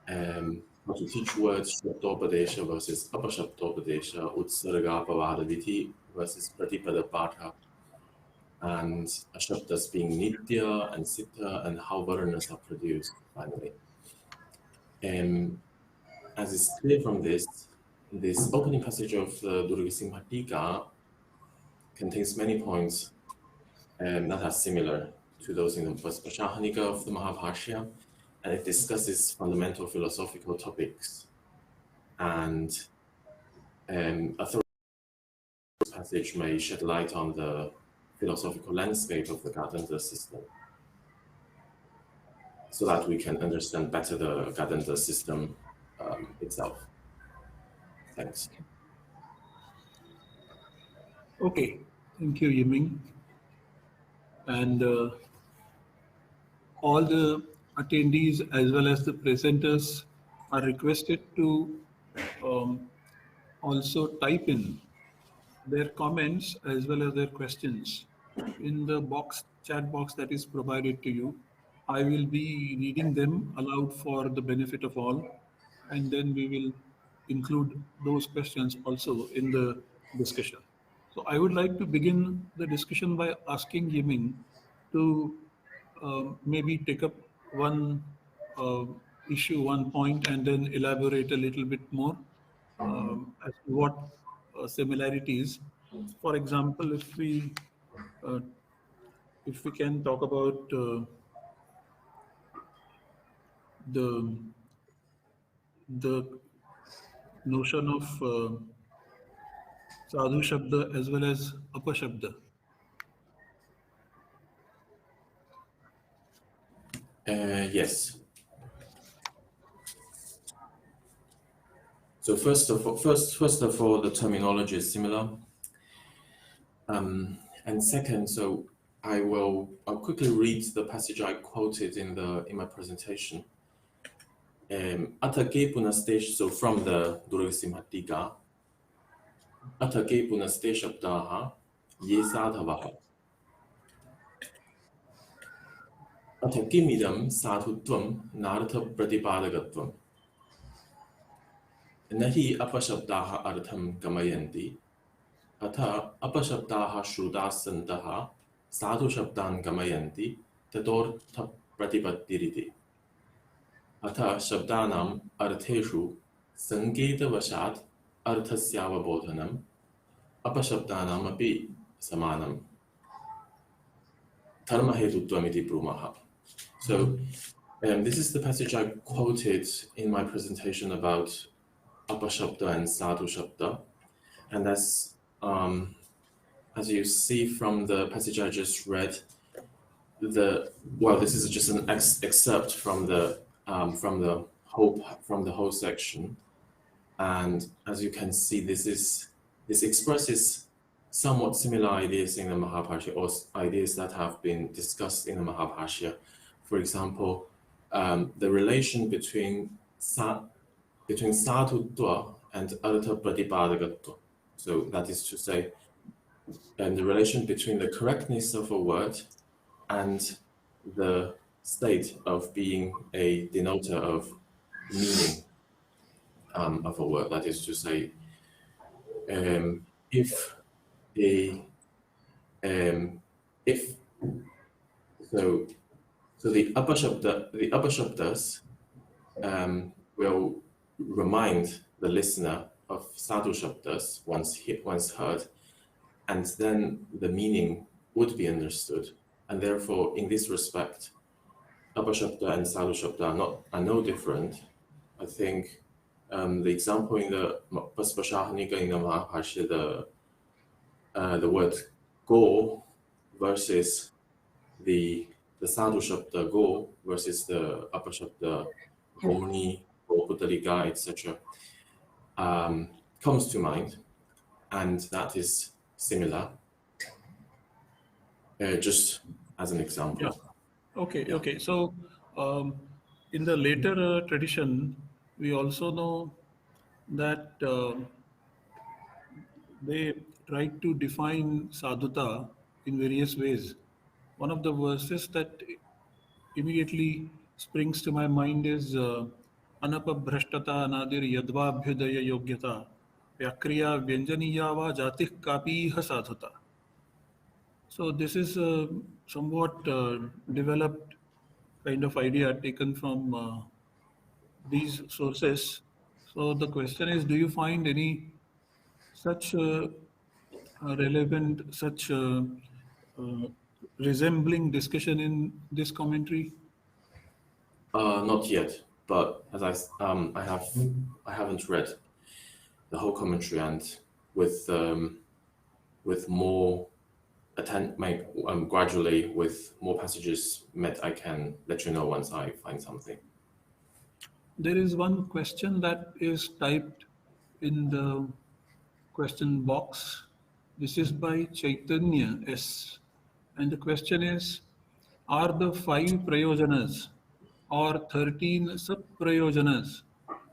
how to teach words, Shabdopadesha versus Apashabdopadesha, Utsarga Pavada Viti versus Pratipada Patha, and Shabdas being Nitya and Siddha, and how Varanas are produced finally. As is clear from this opening passage of the Durga Tika contains many points that are similar to those in the Vaspachahanika of the Mahabhashya, and it discusses fundamental philosophical topics. And a thorough passage may shed light on the philosophical landscape of the Gadanta system, so that we can understand better the Gadanta system itself. Thanks. Okay, thank you, Yiming. And all the attendees as well as the presenters are requested to also type in their comments as well as their questions in the chat box that is provided to you. I will be reading them aloud for the benefit of all, and then we will include those questions also in the discussion. So I would like to begin the discussion by asking Yiming to maybe take up one issue, one point, and then elaborate a little bit more as to what similarities. For example, uh, if we can talk about the the notion of sadhu shabda as well as apashabda. Yes. So first of all, the terminology is similar, and second, so I'll quickly read the passage I quoted in my presentation. Atake punastesh, so from the Durga Simhatika, Atake punastesh abdaha ye sadhavaha. Atakimidam sadhutvam nartha pratipadagattvam. Nahi apashabdaha artham gamayanti. Atha apashabdaha shrudasantaha sadhu shabdan gamayanti tadortha pratipattiriti. Atha shabdanam artheshu sanketa vashat arthasyavabodhanam apashabdanam api samanam dharma hetutvam brumaha. So this is the passage I quoted in my presentation about apashabda and sadhu shabda, and as you see from the passage I just read, this is just an excerpt from the whole section, and as you can see, this expresses somewhat similar ideas in the Mahabhashya, or ideas that have been discussed in the Mahabhashya. For example, the relation between sadhutva and artha pratipadagattva. So that is to say, the relation between the correctness of a word and the state of being a denoter of meaning of a word. That is to say, so the apashabdas will remind the listener of sadhu shabdas once heard, and then the meaning would be understood. And therefore, in this respect, apashabda and sadhu shabda are no different. I think the example in the Vaspashahanika in the Mahabhashya, the word go versus the sadhu shabda go versus the apashabda goni or putarika, etc., comes to mind, and that is similar. Just as an example. Yeah. Okay. So in the later tradition, we also know that they tried to define sadhuta in various ways. One of the verses that immediately springs to my mind is अनपभ्रष्टता अनादिर यद्वाभ्युदय योग्यता व्याक्रिया व्यंजनीया वा जातिः copy इह साधुता. So this is a somewhat developed kind of idea taken from these sources. So the question is, do you find any such relevant, such uh, resembling discussion in this commentary? Not yet, but as I haven't read the whole commentary, and with more gradually with more passages met, I can let you know once I find something. There is one question that is typed in the question box. This is by Chaitanya S. And the question is, are the 5 prayojanas or 13 sub-prayojanas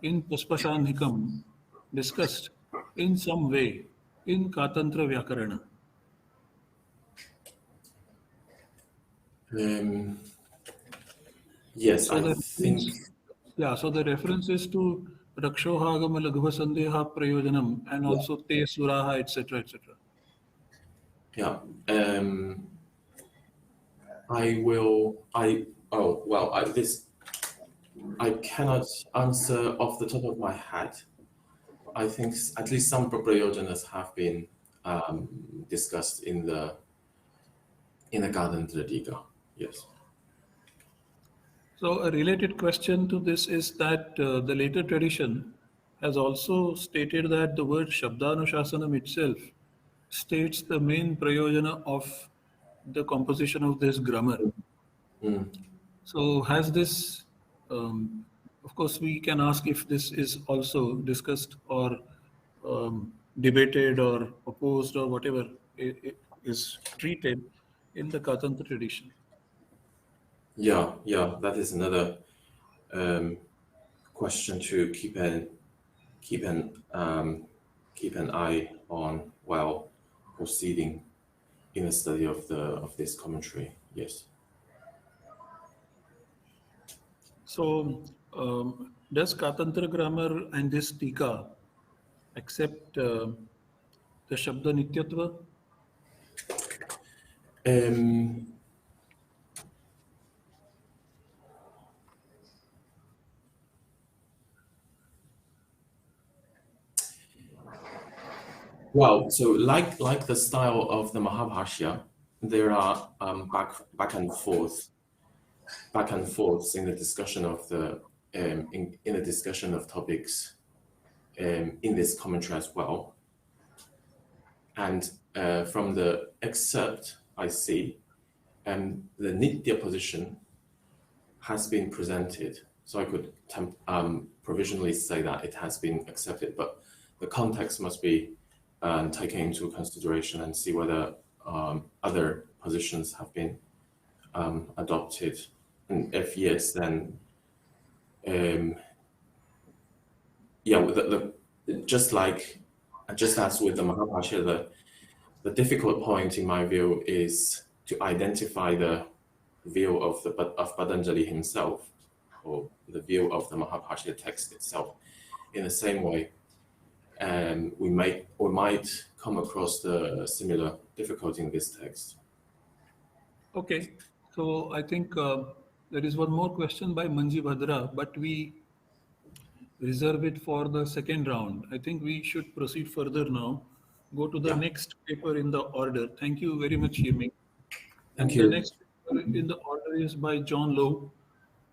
in Puspashandhikam discussed in some way in Katantra Vyakarana? Yes, So I the think. so the reference is to Rakshohagama Laghuva Sandeha Prayojanam and also Te Suraha, etc. etc. Yeah. I will. I oh well. I cannot answer off the top of my head. I think at least some prayojanas have been discussed in the Garden Tradiga. Yes. So a related question to this is that the later tradition has also stated that the word Shabdanushasanam itself states the main prayojana of the composition of this grammar. So has this, of course, we can ask if this is also discussed or debated or opposed or whatever it is treated in the Katantra tradition. Yeah, that is another question to keep an eye on while proceeding in the study of this commentary. Yes. So, does Katantra grammar and this Tika accept the Shabda Nityatva? Um, well, so like the style of the Mahabhashya, there are back and forths in the discussion of the in the discussion of topics in this commentary as well. And from the excerpt I see, the Nitya position has been presented. So I could provisionally say that it has been accepted, but the context must be taken into consideration and see whether other positions have been adopted. And if yes, then just as with the Mahabhashya, the difficult point in my view is to identify the view of Patanjali himself, or the view of the Mahabhashya text itself. In the same way, we might come across the similar difficulty in this text. Okay, so I think there is one more question by Manji Bhadra, but we reserve it for the second round. I think we should proceed further now. Go to the Yeah. next paper in the order. Thank you very much, Yemi. Thank And the you. next paper in the order is by John Lowe.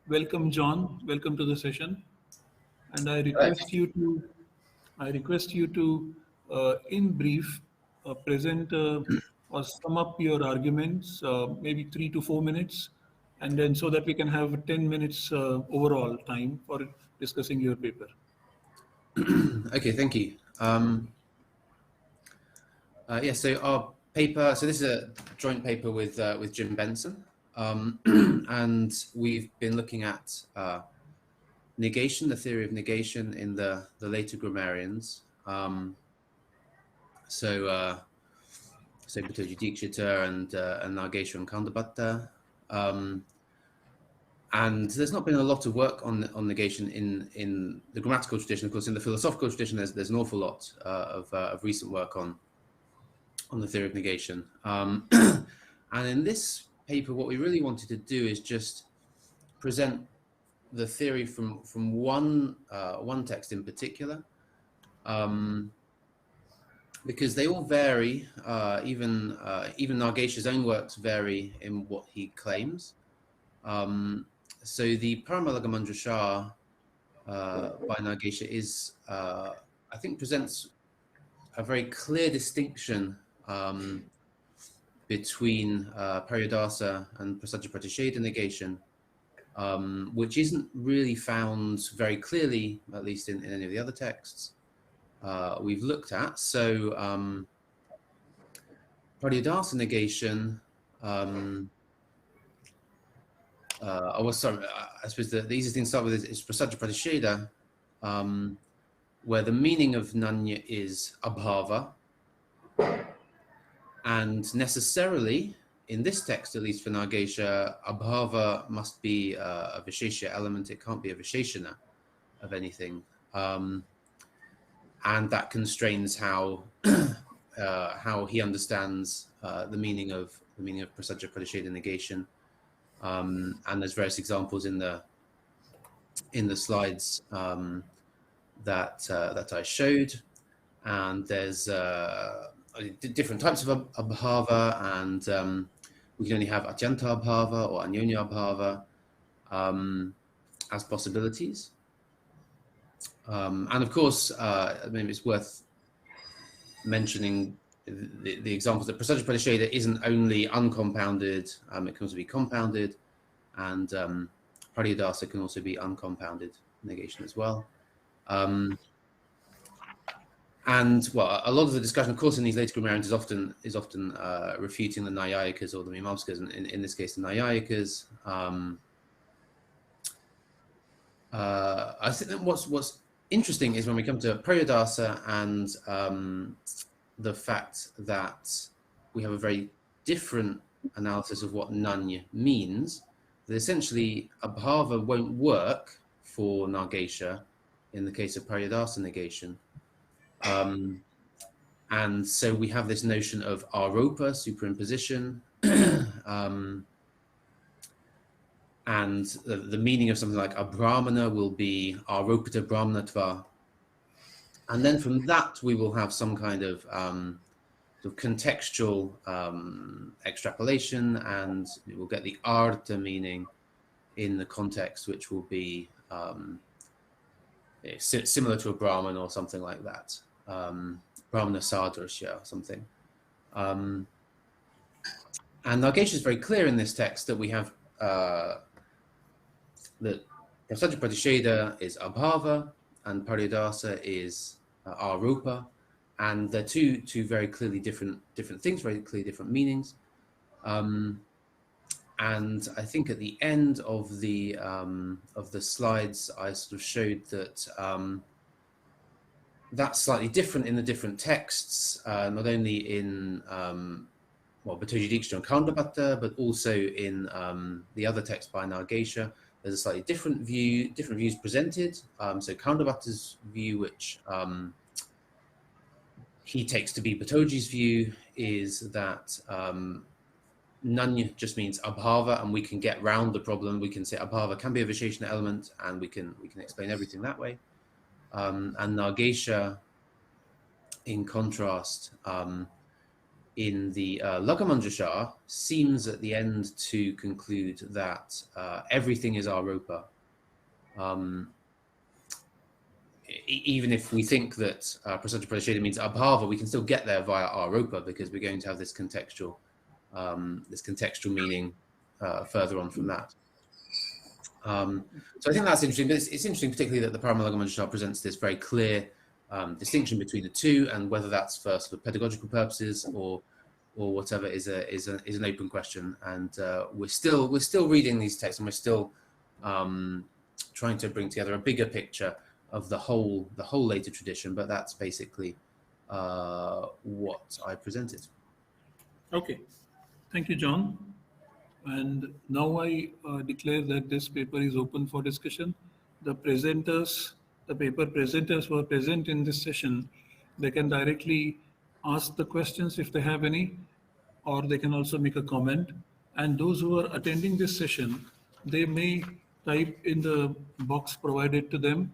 Welcome, John. Welcome to the session. And I request you to, in brief, present or sum up your arguments, maybe 3 to 4 minutes, and then so that we can have 10 minutes overall time for discussing your paper. Okay, thank you. So our paper, so this is a joint paper with Jim Benson, and we've been looking at negation, the theory of negation in the later grammarians. So Bhattaji Dikshita and Nagesha and Kandabhatta. And there's not been a lot of work on negation in the grammatical tradition. Of course, in the philosophical tradition, there's an awful lot of recent work on the theory of negation. And in this paper, what we really wanted to do is just present the theory from one text in particular, because they all vary. Even Nagesha's own works vary in what he claims. So the Paramalaga by Nagesha is, I think, presents a very clear distinction between Paryadasa and Prasajya Pratisheda negation, which isn't really found very clearly, at least in any of the other texts we've looked at. So Paryadasa negation, I suppose the easiest thing to start with is Prasajya Pratisheda, where the meaning of Nanya is abhava, and necessarily, in this text, at least for Nagesha, abhava must be a vishesha element. It can't be a visheshana of anything, and that constrains how he understands the meaning of Prasajya Pratisheda negation. And there's various examples in the slides that I showed, and there's different types of abhava, and we can only have atyanta abhava or anyonya abhava as possibilities. And of course, I mean, it's worth mentioning the examples that Prasajya Pratisheda isn't only uncompounded, it can also be compounded, and Paryadasa can also be uncompounded negation as well. And well, a lot of the discussion, of course, in these later grammarians is often refuting the Naiyayikas or the Mimamsakas, and in this case, the Naiyayikas. I think that what's interesting is when we come to Paryadasa and the fact that we have a very different analysis of what Nanya means, that essentially abhava won't work for Nagesha in the case of Paryadasa negation. And so we have this notion of aropa, superimposition, and the meaning of something like abrahmana will be aropita brahmanatva. And then from that, we will have some kind of sort of contextual extrapolation, and we will get the artha meaning in the context, which will be similar to a Brahman or something like that. Brahmana Sadrashya or something. And Nagesha is very clear in this text that we have that Prasajya Pratisheda is abhava and Paryadasa is arupa, and they're two very clearly different things, very clearly different meanings. And I think at the end of the slides, I sort of showed that that's slightly different in the different texts, not only in Bhattoji Diksha and Khandabhatta, but also in the other text by Nagesha. There's a slightly different views presented. So Khandabhatta's view, which he takes to be Bhattoji's view, is that Nanya just means abhava, and we can get round the problem. We can say abhava can be a visheshana element, and we can explain everything that way. And Nagesha, in contrast, in the Lagamanjashar, seems at the end to conclude that everything is aropa. Even if we think that Prasajya Pratisheda means abhava, we can still get there via aropa, because we're going to have this contextual meaning further on from that. So I think that's interesting, but it's interesting particularly that the Paramalaga presents this very clear distinction between the two, and whether that's for sort of pedagogical purposes or whatever is an open question. And we're still reading these texts, and we're still trying to bring together a bigger picture of the whole later tradition. But that's basically what I presented. Okay, thank you, John. And now I declare that this paper is open for discussion. The presenters, the paper presenters who are present in this session, they can directly ask the questions if they have any, or they can also make a comment. And those who are attending this session, they may type in the box provided to them,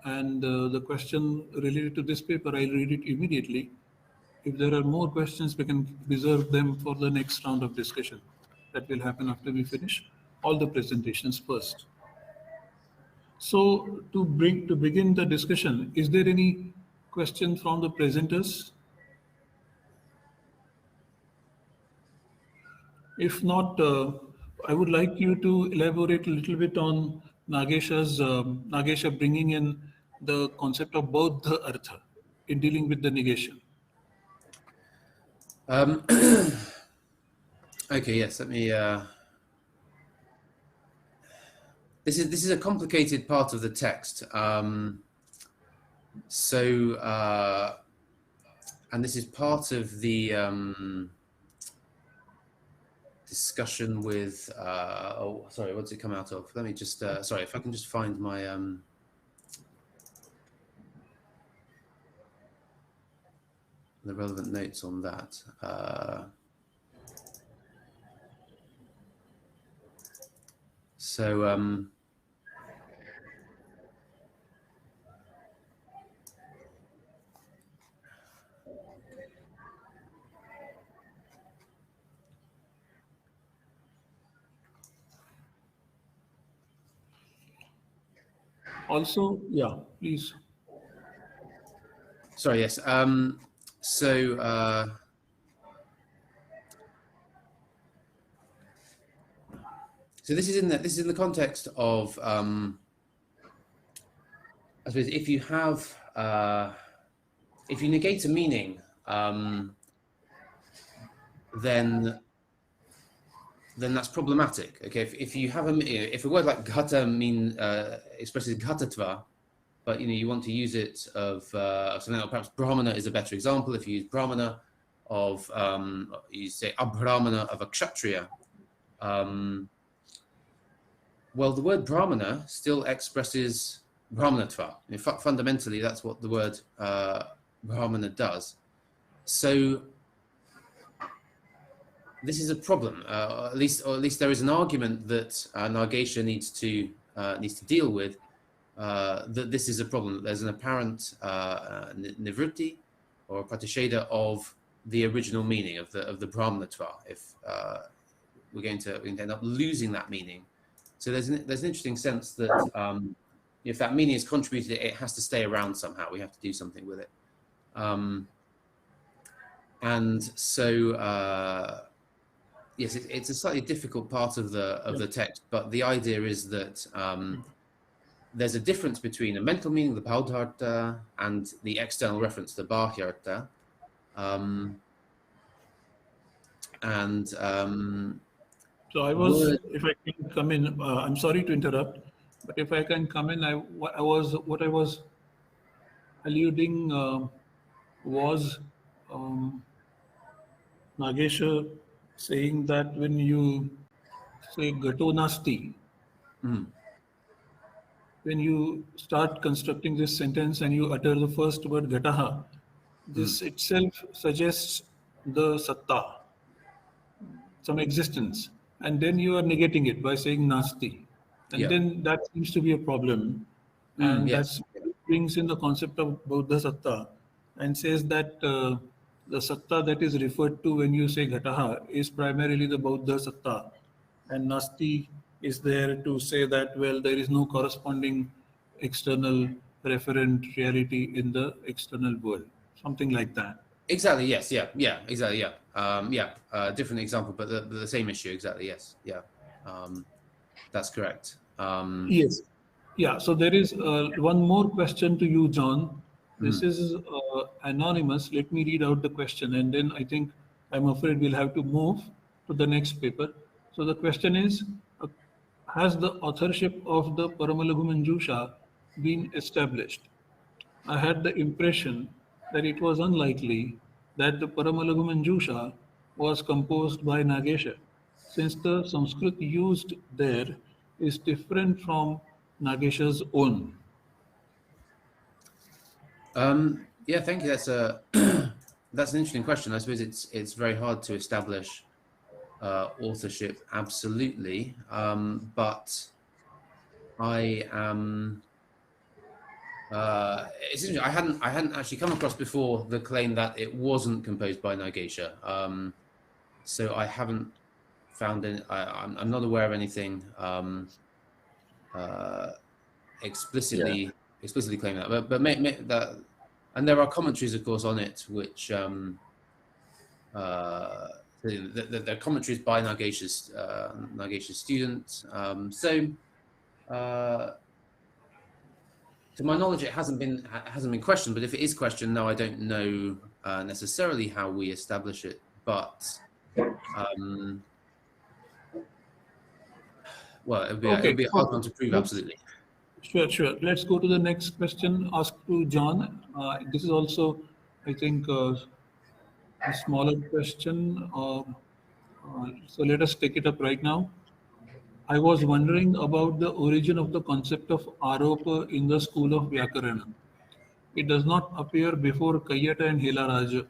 and the question related to this paper, I'll read it immediately. If there are more questions, we can reserve them for the next round of discussion. That will happen after we finish all the presentations first. So to begin the discussion, is there any question from the presenters? If not, I would like you to elaborate a little bit on Nagesha bringing in the concept of Bodha Artha in dealing with the negation. Okay, yes. Let me. This is a complicated part of the text. And this is part of the discussion with. Oh, sorry. What does it come out of? Let me just. Sorry, if I can just find my. The relevant notes on that. Also, yeah, please. Sorry, yes. So this is in the context of I suppose if you negate a meaning, then that's problematic. Okay, if you have if a word like ghata expresses ghatatva, but you want to use it of something else, perhaps brahmana is a better example. If you use brahmana of you say abrahmana of a kshatriya. Well, the word brahmana still expresses brahmanatva. Fundamentally, that's what the word brahmana does. So this is a problem. At least there is an argument that Nagesha needs to deal with. That this is a problem. That there's an apparent nivritti or pratisheda of the original meaning of the brahmanatva. If we're going to end up losing that meaning. So there's an interesting sense that if that meaning is contributed, it has to stay around somehow. We have to do something with it. And so yes, it's a slightly difficult part of the text, but the idea is that there's a difference between a mental meaning, the bauddhartha, and the external reference, the bahyartha. So I was, if I can come in, I'm sorry to interrupt, but if I can come in, what I was alluding was Nagesha saying that when you say gato nasti, when you start constructing this sentence and you utter the first word gataha, this itself suggests the satta, some existence. And then you are negating it by saying nasti. And then that seems to be a problem. And that brings in the concept of Buddha satta and says that the satta that is referred to when you say ghataha is primarily the Buddha satta. And nasti is there to say that, well, there is no corresponding external referent reality in the external world. Something like that. Exactly. Yes. Yeah. Exactly. Yeah. Different example, but the same issue. Exactly. Yes. Yeah. That's correct. Yes. Yeah. So there is one more question to you, John. This is anonymous. Let me read out the question, and then I think I'm afraid we'll have to move to the next paper. So the question is, has the authorship of the Paramalaghu Manjusha been established? I had the impression that it was unlikely that the Paramalaghu Manjusha was composed by Nagesha, since the Sanskrit used there is different from Nagesha's own? Yeah, thank you. That's a that's an interesting question. I suppose it's very hard to establish authorship absolutely, but I am. It's interesting. I hadn't actually come across before the claim that it wasn't composed by Nagesha. So I haven't found any. I'm not aware of anything explicitly claiming that. But that, and there are commentaries, of course, on it, which the commentaries by Nagesha's student. To my knowledge, it hasn't been questioned. But if it is questioned, no, I don't know necessarily how we establish it. But well, it would be a hard one to prove absolutely. Sure. Let's go to the next question asked to John. This is also, I think, a smaller question. So let us take it up right now. I was wondering about the origin of the concept of Aropa in the school of Vyakaran. It does not appear before Kayyata and Helaraja.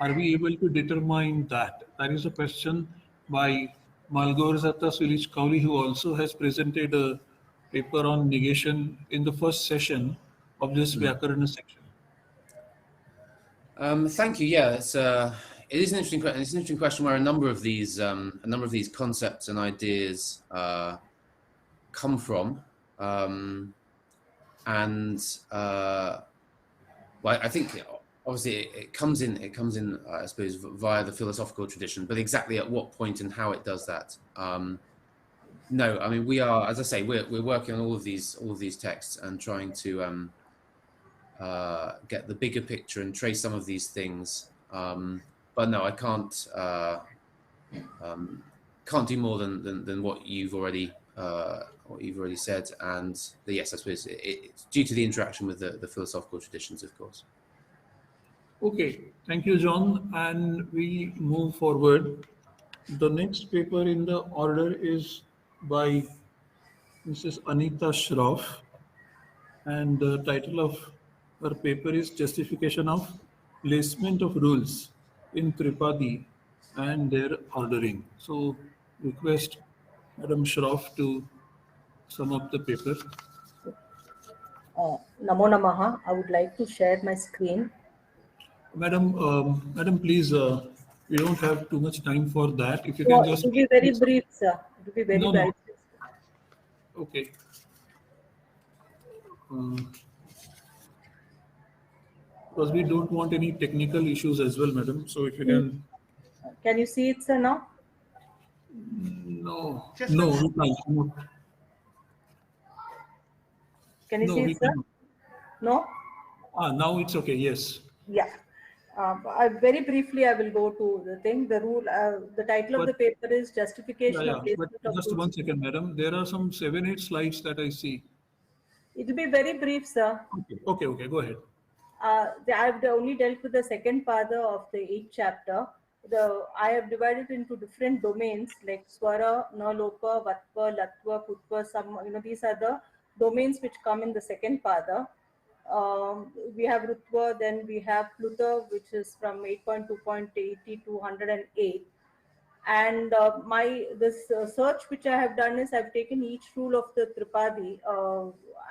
Are we able to determine that? That is a question by Malgorzata Sulich Kauli, who also has presented a paper on negation in the first session of this Vyakarana section. Thank you. Yeah, it is an interesting question. It's an interesting question where a number of these concepts and ideas come from, well, I think obviously it comes in. I suppose via the philosophical tradition, but exactly at what point and how it does that. No, I mean we are, as I say, we're working on all of these texts and trying to get the bigger picture and trace some of these things. But no, I can't do more than what you've already said. And yes, I suppose it's due to the interaction with the philosophical traditions, of course. Okay, thank you, John. And we move forward. The next paper in the order is by Mrs. Anita Shroff, and the title of her paper is Justification of Placement of Rules in Tripadi and Their Ordering. So, request Madam Shroff to sum up the paper. Namo Namaha. I would like to share my screen. Madam, please, we don't have too much time for that. If you No, can just... it will be very brief, sir. It will be very brief. Okay. Because we don't want any technical issues as well, madam. So if you can... Can you see it, sir, now? No. Just no. Can you see it, sir? No? Now it's okay, yes. Yeah. Very briefly, I will go to the thing. The rule, the title of the paper is Justification of Placement of Just Rules. 1 second, madam. There are some 7-8 slides that I see. It will be very brief, sir. Okay, go ahead. I've only dealt with the second pada of the 8th chapter. I have divided into different domains like Swara, Nalopa, Vatva, Latva, Kutva. These are the domains which come in the second pada. We have Rutva, then we have Pluta, which is from 8.2.80 to 108. And this search which I have done is I've taken each rule of the Tripadi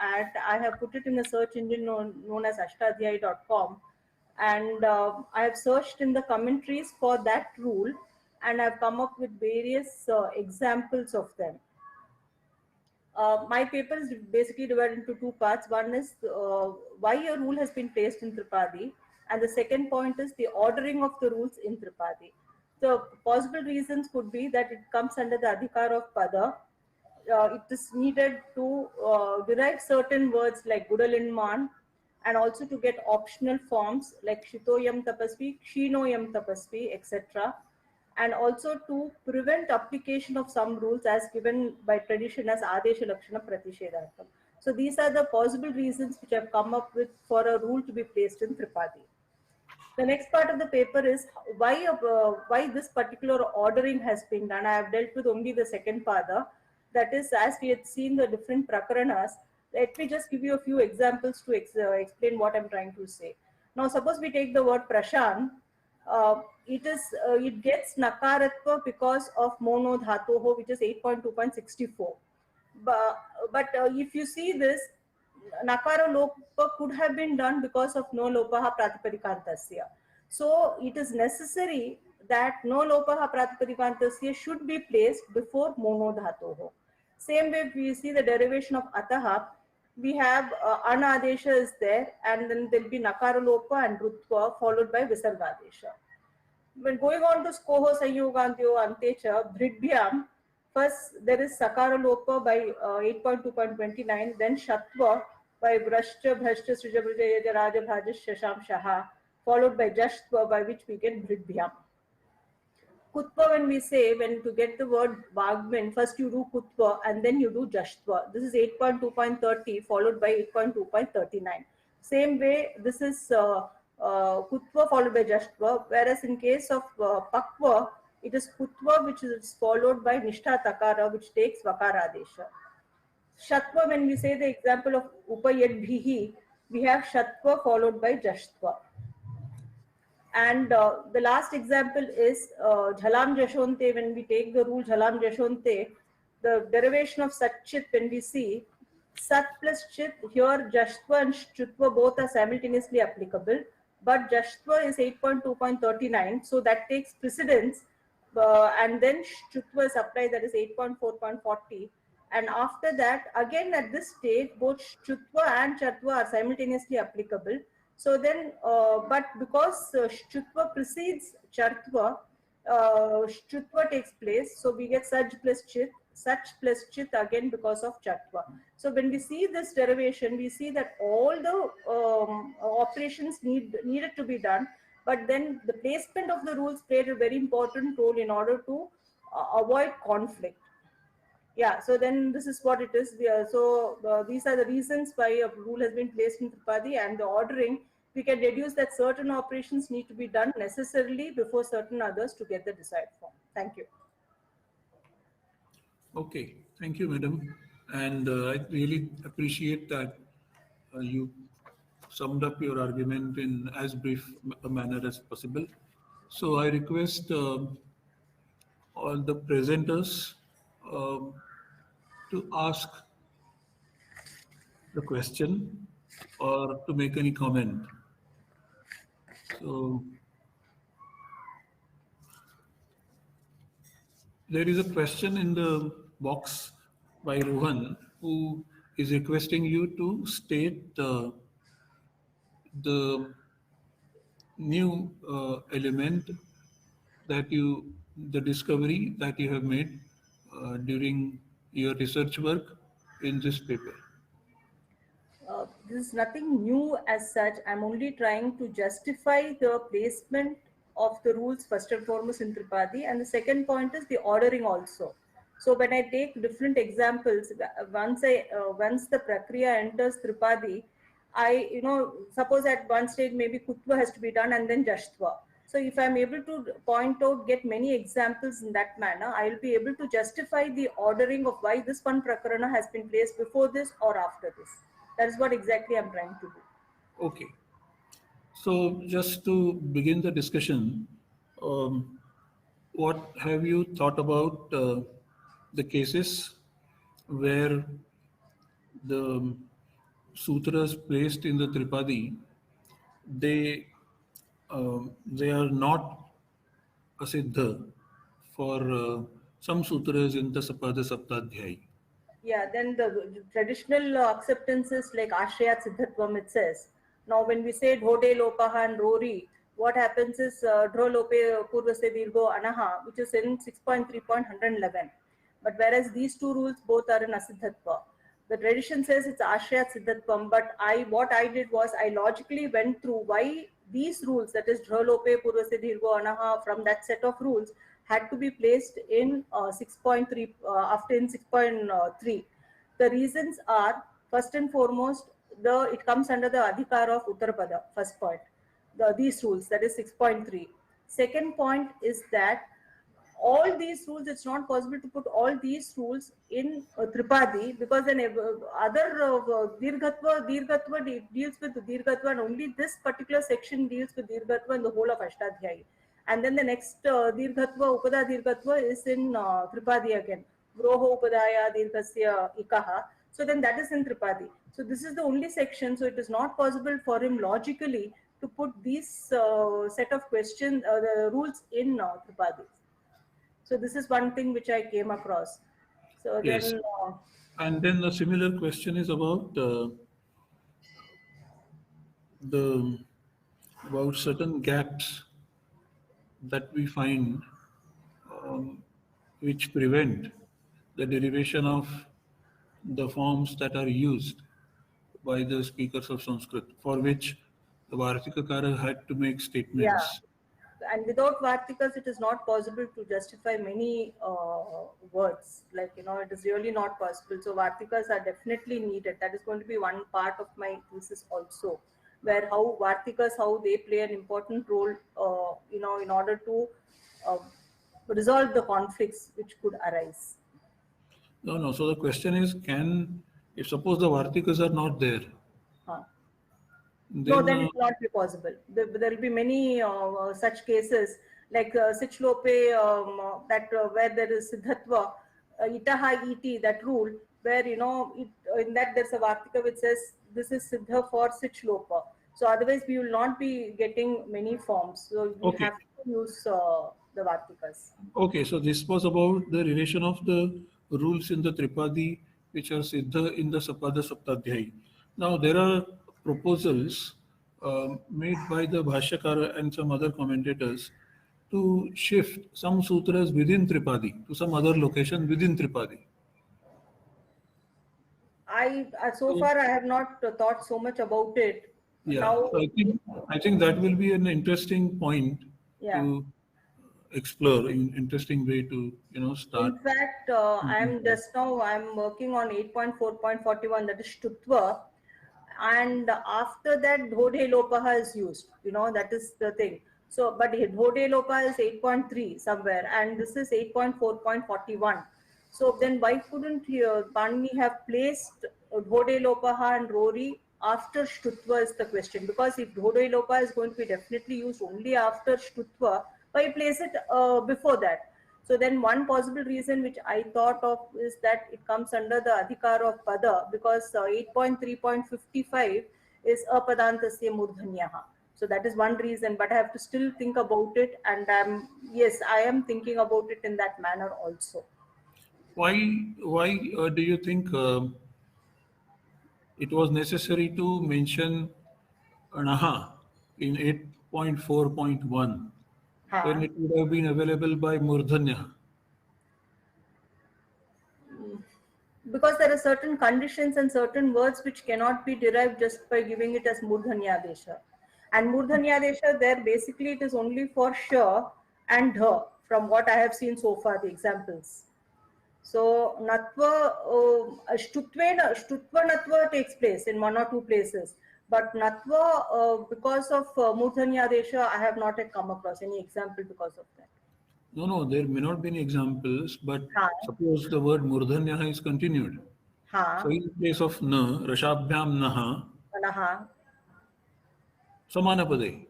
and I have put it in a search engine known as ashtadhyay.com, and I have searched in the commentaries for that rule and I've come up with various examples of them. My paper is basically divided into 2 parts. One is why a rule has been placed in Tripadi, and the second point is the ordering of the rules in Tripadi. The possible reasons could be that it comes under the Adhikar of Pada. It is needed to derive certain words like Gudalinman, and also to get optional forms like Shitoyam Tapasvi, Kshinoyam Tapasvi, etc. And also to prevent application of some rules as given by tradition as Adesha Lakshana Pratishedhartham. So these are the possible reasons which I've come up with for a rule to be placed in Tripadi. The next part of the paper is why this particular ordering has been done. I have dealt with only the second pada. That is, as we had seen the different prakaranas, let me just give you a few examples to explain what I'm trying to say. Now, suppose we take the word prashan. It gets nakaratva because of mono dhatoho, which is 8.2.64. But if you see this, nakara lopa could have been done because of no lopaha pratipadikantasya. So it is necessary that no lopaha pratipadikantasya should be placed before mono dhatoho. Same way, if we see the derivation of ataha, we have anadesha is there, and then there will be nakara lopa and rutva followed by visargadesha. When going on to skoho sayogantyo antecha bridbhyam, first there is sakara lopa by 8.2.29, then shatva by brashcha bhrashcha srija brija raja bhaja shasham shaha, followed by jashtva, by which we get bridbhyam. Kutva, when we say, when to get the word Vagmin, first you do Kutva and then you do Jashtva. This is 8.2.30 followed by 8.2.39. Same way, this is Kutva followed by Jashtva, whereas in case of Pakva, it is Kutva which is followed by Nishtha Takara, which takes Vakaradesha. Shatva, when we say the example of Upayad Bhihi, we have Shatva followed by Jashtva. And the last example is Jhalam Jashonte. When we take the rule Jhalam Jashonte, the derivation of Satchit, when we see Sat plus Chit, here Jashtva and Shtutva both are simultaneously applicable, but Jashtva is 8.2.39, so that takes precedence, and then Shtutva is applied, that is 8.4.40. And after that, again at this stage, both Shtutva and Chatva are simultaneously applicable. So then, but because Shtutva precedes Chartva, Shtutva takes place. So we get Saj plus Chit, Sach plus Chit again because of Chartva. So when we see this derivation, we see that all the operations needed to be done, but then the placement of the rules played a very important role in order to avoid conflict. Yeah, so then this is what it is. These are the reasons why a rule has been placed in Tripadi, and the ordering, we can deduce that certain operations need to be done necessarily before certain others to get the desired form. Thank you. Okay, thank you, madam. And I really appreciate that you summed up your argument in as brief a manner as possible. So I request all the presenters to ask the question or to make any comment. So there is a question in the box by Rohan, who is requesting you to state the new element that the discovery that you have made during your research work in this paper. This is nothing new as such. I'm only trying to justify the placement of the rules first and foremost in Tripadi, and the second point is the ordering also. So when I take different examples, once the Prakriya enters Tripadi, suppose at one stage maybe Kutva has to be done and then Jashtva. So if I'm able to point out, get many examples in that manner, I will be able to justify the ordering of why this one Prakarana has been placed before this or after this. That is what exactly I'm trying to do. Okay. So just to begin the discussion, what have you thought about the cases where the sutras placed in the Tripadi, they are not a siddha for some sutras in the Sapada Saptadhyayi? Yeah, then the traditional acceptances like Ashrayat Siddhatvam, it says. Now when we say Dhode Lopaha and Rori, what happens is Dhro Lope Purvase Dirgo Anaha, which is in 6.3.111. But whereas these two rules both are in Asiddhatva. The tradition says it's Ashrayat Siddhatvam, but what I did was I logically went through why these rules, that is Dhro Lope Purvase Dirgo Anaha, from that set of rules had to be placed in 6.3 after in 6.3. The reasons are, first and foremost, it comes under the adhikara of Uttarapada, first point. these rules, that is 6.3. Second point is that all these rules, it's not possible to put all these rules in Tripadi, because then other Dirghatva deals with Dirghatva, and only this particular section deals with Dirghatva in the whole of Ashtadhyayi. And then the next Dirghatva, Upada Dirghatva is in Tripadi again. Vroho Upadaya Dirghasya Ikaha. So then that is in Tripadi. So this is the only section. So it is not possible for him logically to put these set of questions, the rules in Tripadi. So this is one thing which I came across. So Yes. then, And then a similar question is about about certain gaps that we find which prevent the derivation of the forms that are used by the speakers of Sanskrit, for which the Vartikakara had to make statements. and without Vartikas, it is not possible to justify many words. Like, it is really not possible. So Vartikas are definitely needed. That is going to be one part of my thesis also, where how Vartikas, how they play an important role, in order to resolve the conflicts which could arise. No. So the question is, if suppose the Vartikas are not there, No, then it will not be possible. There will be many such cases, like Sichlope, that where there is Siddhatva, Itaha Iti, that rule, where, in that there's a Vartika which says this is Siddha for Sichlopa. So otherwise we will not be getting many forms. So we Okay. have to use the Vartikas. Okay, so this was about the relation of the rules in the Tripadi which are Siddha in the Sapada Saptadhyayi. Now there are proposals made by the Bhashyakara and some other commentators to shift some sutras within Tripadi to some other location within Tripadi. So far I have not thought so much about it. Yeah, Now, so I think that will be an interesting point to explore, in interesting way to start. In fact, I'm working on 8.4.41, that is Shtutva, and after that Dhodhe Lopaha is used. That is the thing. So, but Dhodhe Lopaha is 8.3 somewhere, and this is 8.4.41. So then why couldn't Panini have placed Dhodhe Lopaha and Rory after Shtutva is the question? Because if Dhodhe Lopaha is going to be definitely used only after Shtutva, why place it before that? So then one possible reason which I thought of is that it comes under the Adhikar of Pada, because 8.3.55 is Apadantasya Murdhanyaha. So that is one reason, but I have to still think about it, and I am thinking about it in that manner also. Why do you think it was necessary to mention Anaha in 8.4.1 when it would have been available by Murdhanya? Because there are certain conditions and certain words which cannot be derived just by giving it as Murdhanyadesha. And Murdhanyadesha, there basically it is only for Sh and Dha, from what I have seen so far, the examples. So Natva, Shtutva Natva takes place in one or two places. But Natva, because of Murdhanyadesha, I have not yet come across any example because of that. No, there may not be any examples, but suppose the word Murdhanya is continued. So in place of Na, Rashabhyam Naha, Samanapade.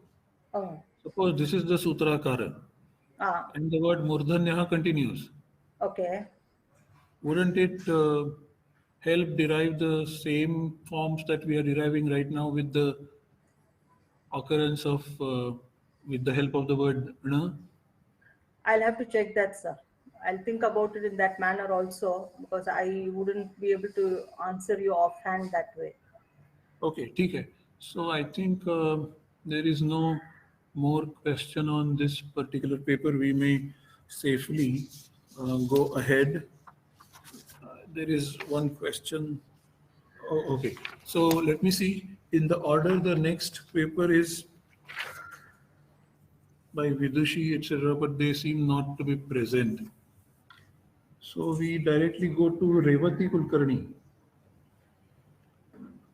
Suppose this is the Sutrakara, and the word Murdhanya continues. Okay. Wouldn't it help derive the same forms that we are deriving right now with the occurrence of, with the help of the word Na? I'll have to check that, sir. I'll think about it in that manner also, because I wouldn't be able to answer you offhand that way. Okay, okay. So I think there is no more question on this particular paper. We may safely go ahead. There is one question. Oh, okay. So let me see. In the order, the next paper is by Vidushi, etc., but they seem not to be present. So we directly go to Revati Kulkarni,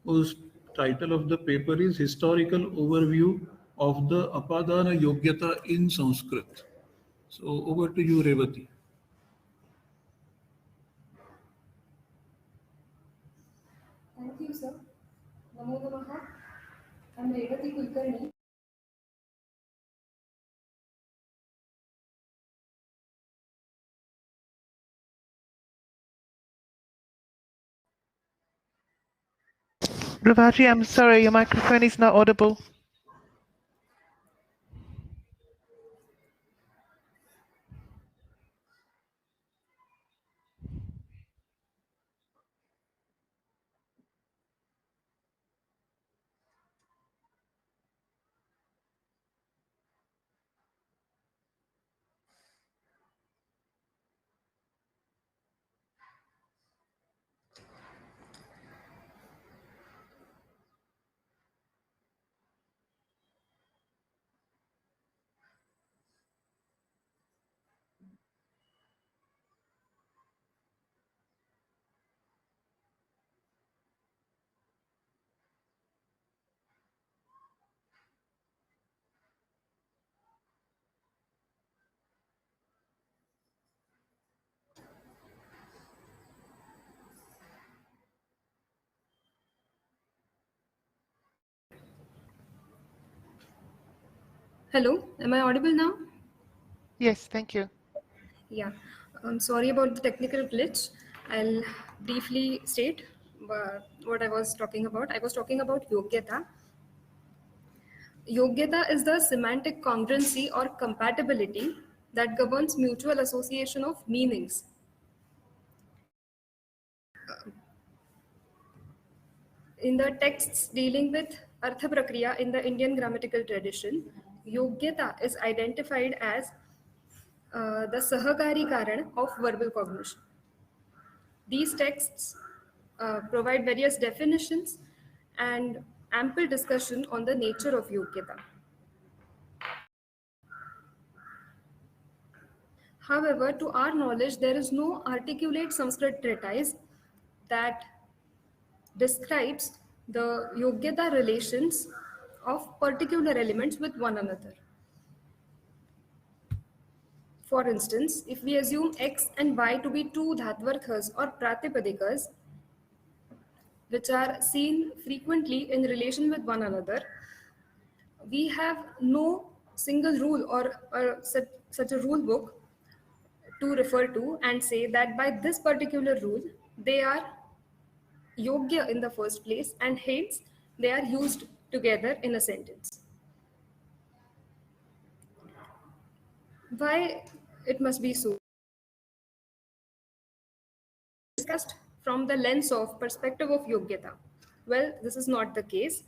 whose title of the paper is Historical Overview of the apadana yogyata in Sanskrit. So over to you, Revati. Thank you, sir. Namo Namaha. I'm Revati Kulkarni. Ravaji, I'm sorry, your microphone is not audible. Hello, am I audible now? Yes, thank you. Yeah, I'm sorry about the technical glitch. I'll briefly state what I was talking about. I was talking about Yogyata. Yogyata is the semantic congruency or compatibility that governs mutual association of meanings. In the texts dealing with Artha Prakriya in the Indian grammatical tradition, Yogyata is identified as the Sahakari Karan of verbal cognition. These texts provide various definitions and ample discussion on the nature of Yogyata. However, to our knowledge, there is no articulate Sanskrit treatise that describes the Yogyata relations of particular elements with one another. For instance, if we assume x and y to be two dhatvarthas or pratipadikas, which are seen frequently in relation with one another, we have no single rule or such a rule book to refer to and say that by this particular rule, they are yogya in the first place and hence they are used together in a sentence. Why it must be so? Discussed from the lens of perspective of yogyata. Well, this is not the case.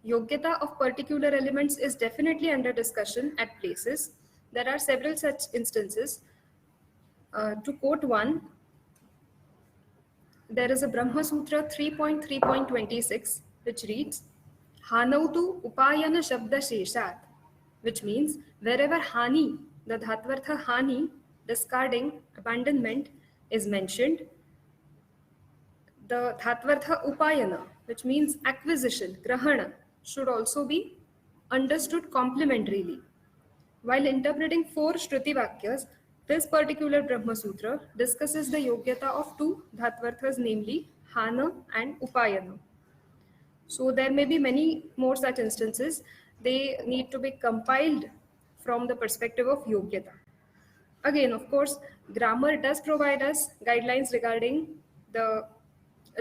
Yogyata of particular elements is definitely under discussion at places. There are several such instances. To quote one, there is a Brahma Sutra 3.3.26 which reads, Hanautu upayana shabda sheshat, which means wherever hani, the dhatvartha hani, discarding, abandonment is mentioned, the dhatvartha upayana, which means acquisition, grahana, should also be understood complementarily. While interpreting four Shruti Vakyas, this particular Brahma Sutra discusses the yogyata of two dhatvarthas, namely Hana and Upayana. So there may be many more such instances. They need to be compiled from the perspective of yogyata. Again, of course, grammar does provide us guidelines regarding the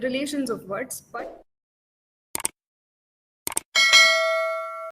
relations of words, but